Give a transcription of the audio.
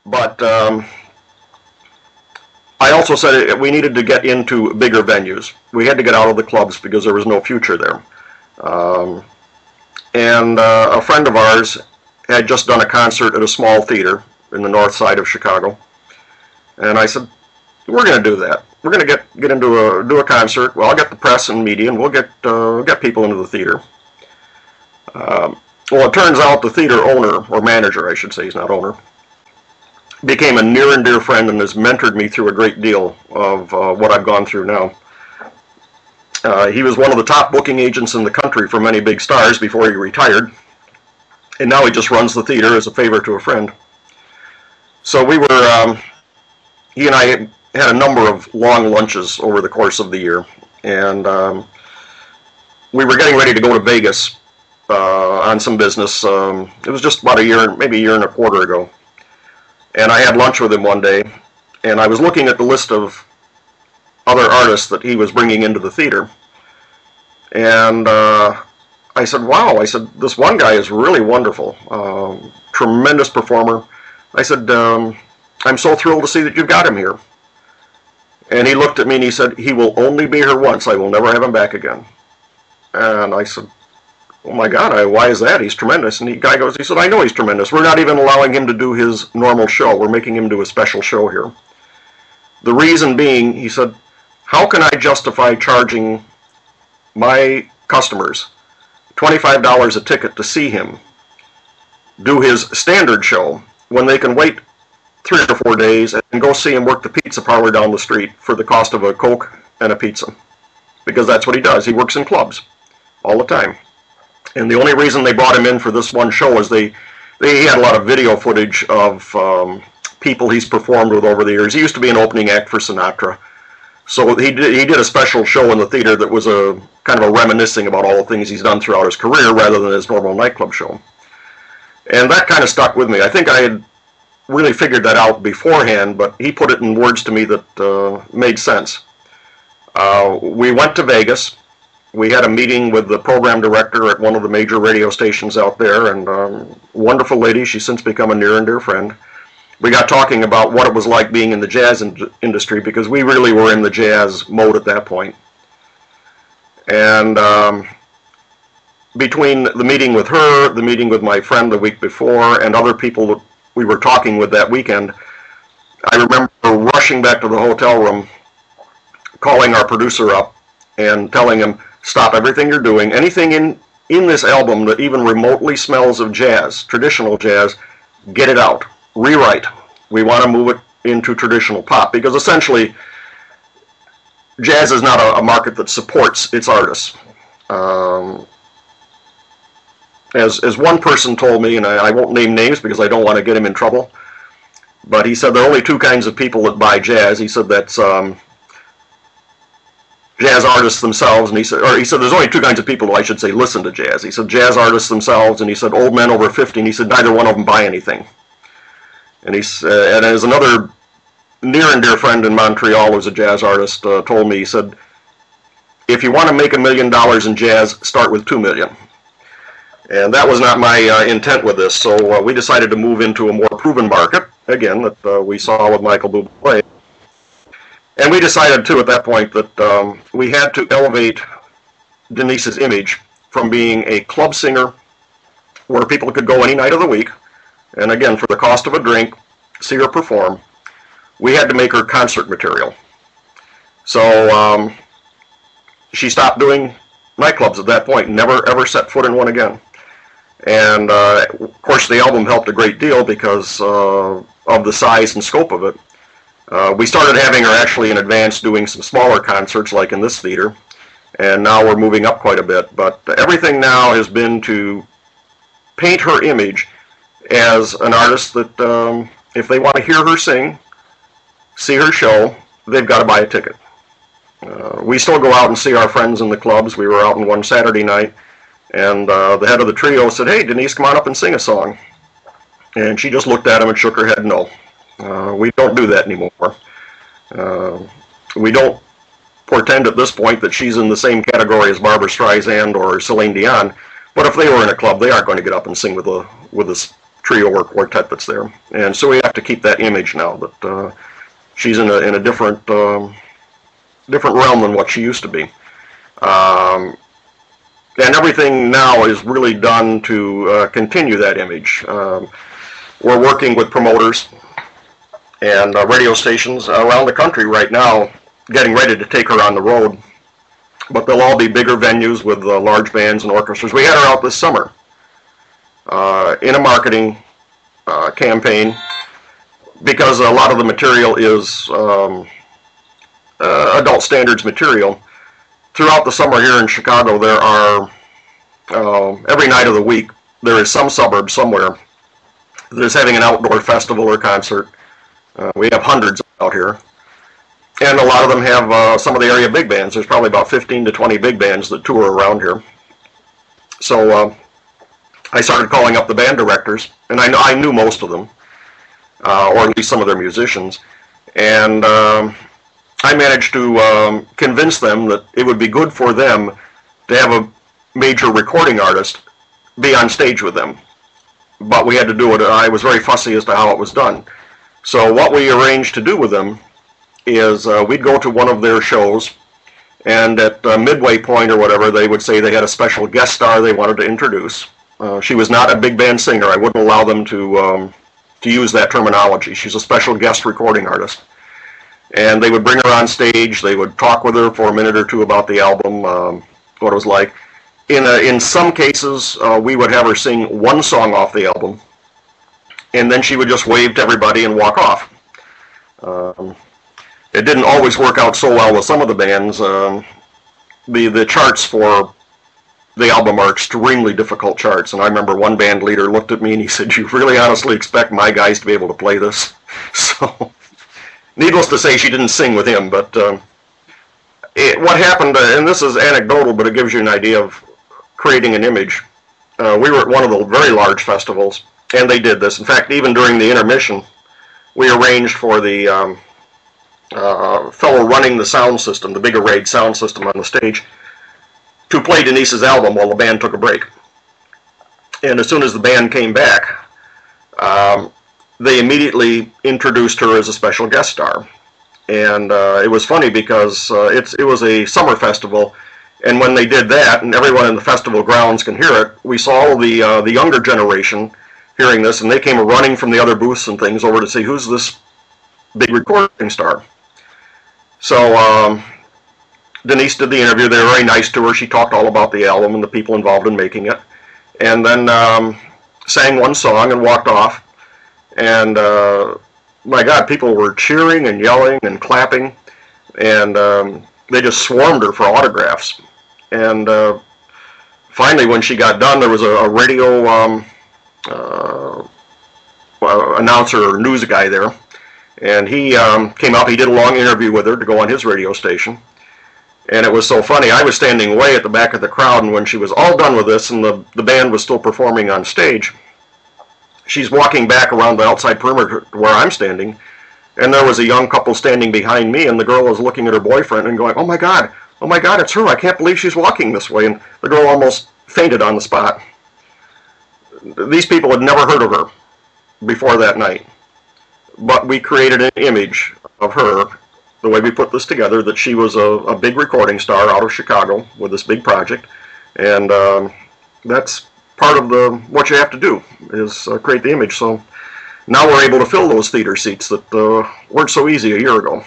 But I also said we needed to get into bigger venues. We had to get out of the clubs because there was no future there. And a friend of ours had just done a concert at a small theater in the north side of Chicago. And I said, we're going to do that. We're going to get into do a concert. Well, I'll get the press and media, and we'll get people into the theater. Well, it turns out the theater owner, or manager, I should say, he's not owner, became a near and dear friend and has mentored me through a great deal of what I've gone through now. He was one of the top booking agents in the country for many big stars before he retired, and now he just runs the theater as a favor to a friend. So we were, he and I had a number of long lunches over the course of the year, and we were getting ready to go to Vegas on some business. It was just about a year, maybe a year and a quarter ago. And I had lunch with him one day, and I was looking at the list of other artists that he was bringing into the theater. And I said, wow, I said, this one guy is really wonderful, tremendous performer. I said, I'm so thrilled to see that you've got him here. And he looked at me and he said, he will only be here once. I will never have him back again. And I said, oh my God, why is that? He's tremendous. And the guy goes, he said, I know he's tremendous. We're not even allowing him to do his normal show. We're making him do a special show here. The reason being, he said, how can I justify charging my customers $25 a ticket to see him do his standard show when they can wait 3 or 4 days and go see him work the pizza parlor down the street for the cost of a Coke and a pizza? Because that's what he does. He works in clubs all the time. And the only reason they brought him in for this one show is they had a lot of video footage of people he's performed with over the years. He used to be an opening act for Sinatra. So he did a special show in the theater that was a kind of a reminiscing about all the things he's done throughout his career rather than his normal nightclub show. And that kind of stuck with me. I think I had really figured that out beforehand, but he put it in words to me that made sense. We went to Vegas. We had a meeting with the program director at one of the major radio stations out there, and wonderful lady. She's since become a near and dear friend. We got talking about what it was like being in the jazz industry, because we really were in the jazz mode at that point. And between the meeting with her, the meeting with my friend the week before, and other people that we were talking with that weekend, I remember rushing back to the hotel room, calling our producer up and telling him, stop everything you're doing. Anything in this album that even remotely smells of jazz, traditional jazz, get it out. Rewrite. We want to move it into traditional pop, because essentially jazz is not a market that supports its artists. As one person told me, and I won't name names because I don't want to get him in trouble, but he said there are only 2 kinds of people that buy jazz. He said that's jazz artists themselves, and he said there's only 2 kinds of people who, I should say, listen to jazz. He said jazz artists themselves, and he said old men over 50, and he said neither one of them buy anything. And and as another near and dear friend in Montreal who's a jazz artist told me, he said, if you want to make $1 million in jazz, start with 2 million. And that was not my intent with this, so we decided to move into a more proven market, again, that we saw with Michael Bublé. And we decided, too, at that point that we had to elevate Denise's image from being a club singer where people could go any night of the week, and again, for the cost of a drink, see her perform. We had to make her concert material. So she stopped doing nightclubs at that point, never ever set foot in one again. And of course the album helped a great deal because of the size and scope of it. We started having her actually in advance doing some smaller concerts like in this theater, and now we're moving up quite a bit. But everything now has been to paint her image as an artist that if they want to hear her sing, see her show, they've got to buy a ticket. We still go out and see our friends in the clubs. We were out on one Saturday night, and the head of the trio said, hey, Denise, come on up and sing a song. And she just looked at him and shook her head no. We don't do that anymore. We don't pretend at this point that she's in the same category as Barbra Streisand or Celine Dion, but if they were in a club, they aren't going to get up and sing with a trio or quartet that's there. And so we have to keep that image now that she's in a different different realm than what she used to be. And everything now is really done to continue that image. We're working with promoters and radio stations around the country right now, getting ready to take her on the road. But they'll all be bigger venues with large bands and orchestras. We had her out this summer in a marketing campaign, because a lot of the material is adult standards material. Throughout the summer here in Chicago, there are, every night of the week, there is some suburb somewhere that is having an outdoor festival or concert. We have hundreds out here. And a lot of them have some of the area big bands. There's probably about 15 to 20 big bands that tour around here. So I started calling up the band directors, and I knew most of them, or at least some of their musicians. And I managed to convince them that it would be good for them to have a major recording artist be on stage with them. But we had to do it. I was very fussy as to how it was done. So what we arranged to do with them is we'd go to one of their shows, and at midway point or whatever, they would say they had a special guest star they wanted to introduce. She was not a big band singer. I wouldn't allow them to use that terminology. She's a special guest recording artist. And they would bring her on stage. They would talk with her for a minute or two about the album, what it was like. In some cases, we would have her sing one song off the album, and then she would just wave to everybody and walk off. It didn't always work out so well with some of the bands. The charts for the album are extremely difficult charts, and I remember one band leader looked at me and he said, "You really honestly expect my guys to be able to play this?" So, needless to say, she didn't sing with him, but what happened, and this is anecdotal, but it gives you an idea of creating an image. We were at one of the very large festivals, and they did this. In fact, even during the intermission, we arranged for the fellow running the sound system, the big arrayed sound system on the stage, to play Denise's album while the band took a break. And as soon as the band came back, they immediately introduced her as a special guest star. And it was funny because it was a summer festival, and when they did that, and everyone in the festival grounds can hear it, we saw all the younger generation hearing this, and they came running from the other booths and things over to see who's this big recording star. So Denise did the interview. They were very nice to her. She talked all about the album and the people involved in making it, and then sang one song and walked off. And my God, people were cheering and yelling and clapping, and they just swarmed her for autographs. And finally, when she got done, there was a radio announcer or news guy there, and he came up. He did a long interview with her to go on his radio station. And it was so funny. I was standing way at the back of the crowd, and when she was all done with this and the band was still performing on stage, she's walking back around the outside perimeter where I'm standing, and there was a young couple standing behind me, and the girl was looking at her boyfriend and going, oh my God, it's her. I can't believe she's walking this way. And the girl almost fainted on the spot. These people had never heard of her before that night. But we created an image of her, the way we put this together, that she was a big recording star out of Chicago with this big project. And that's part of what you have to do, is create the image. So now we're able to fill those theater seats that weren't so easy a year ago.